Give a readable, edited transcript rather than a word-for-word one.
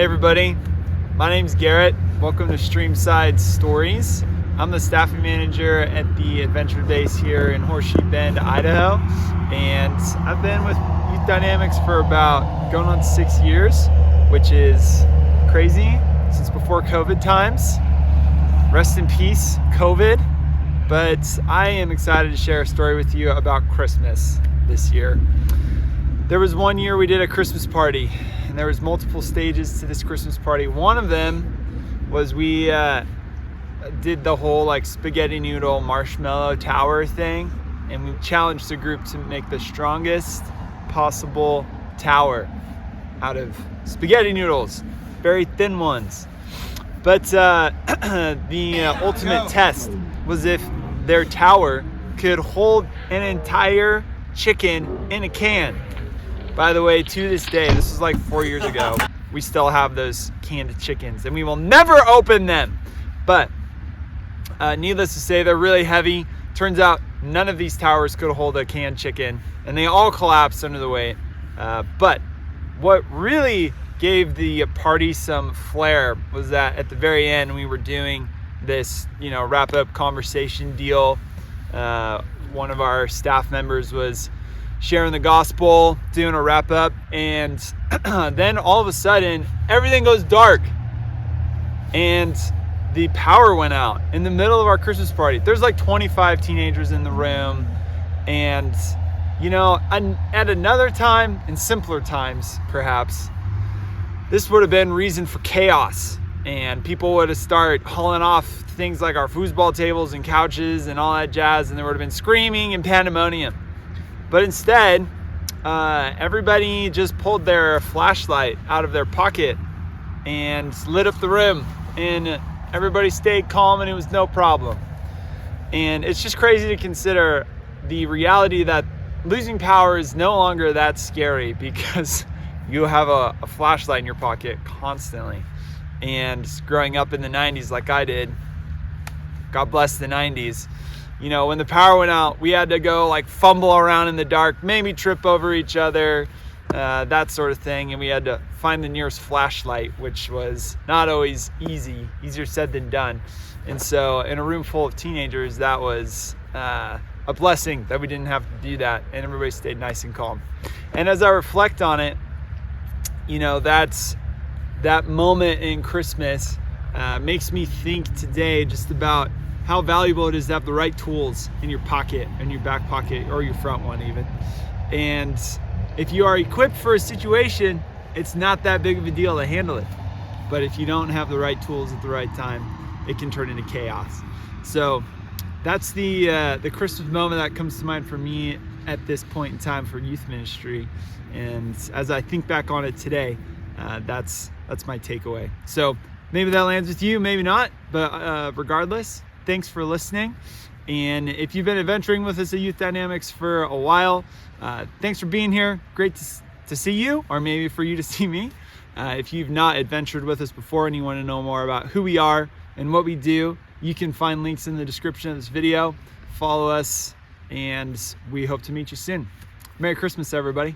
everybody, my name's Garrett. Welcome to Streamside Stories. I'm the staffing manager at the adventure base here in Horseshoe Bend, Idaho, and I've been with Youth Dynamics for about going on 6 years, which is crazy, since before COVID times. Rest in peace, COVID. But I am excited to share a story with you about Christmas this year. There was one year we did a Christmas party, and there was multiple stages to this Christmas party. One of them was we did the whole like spaghetti noodle marshmallow tower thing, and we challenged the group to make the strongest possible tower out of spaghetti noodles, very thin ones. But the ultimate test was if their tower could hold an entire chicken in a can. By the way, to this day, this was like 4 years ago, we still have those canned chickens and we will never open them. But needless to say, they're really heavy. Turns out none of these towers could hold a canned chicken, and they all collapsed under the weight. But what really gave the party some flair was that at the very end, we were doing this, wrap up conversation deal. One of our staff members was sharing the gospel, doing a wrap up, and then all of a sudden everything goes dark and the power went out in the middle of our Christmas party. There's like 25 teenagers in the room, and at another time, in simpler times perhaps, this would have been reason for chaos, and people would have started hauling off things like our foosball tables and couches and all that jazz, and there would have been screaming and pandemonium. But instead, everybody just pulled their flashlight out of their pocket and lit up the room, and everybody stayed calm, and it was no problem. And it's just crazy to consider the reality that losing power is no longer that scary, because you have a flashlight in your pocket constantly. And growing up in the 90s like I did, God bless the 90s, when the power went out, we had to go like fumble around in the dark, maybe trip over each other, that sort of thing. And we had to find the nearest flashlight, which was not always easier said than done. And so in a room full of teenagers, that was a blessing that we didn't have to do that, and everybody stayed nice and calm. And as I reflect on it, that moment in Christmas makes me think today just about how valuable it is to have the right tools in your pocket, in your back pocket, or your front one even. And if you are equipped for a situation, it's not that big of a deal to handle it. But if you don't have the right tools at the right time, it can turn into chaos. So that's the Christmas moment that comes to mind for me at this point in time for youth ministry. And as I think back on it today, that's my takeaway. So maybe that lands with you, maybe not, but regardless, thanks for listening. And if you've been adventuring with us at Youth Dynamics for a while, thanks for being here. Great to see you, or maybe for you to see me. If you've not adventured with us before and you want to know more about who we are and what we do, you can find links in the description of this video. Follow us, and we hope to meet you soon. Merry Christmas, everybody.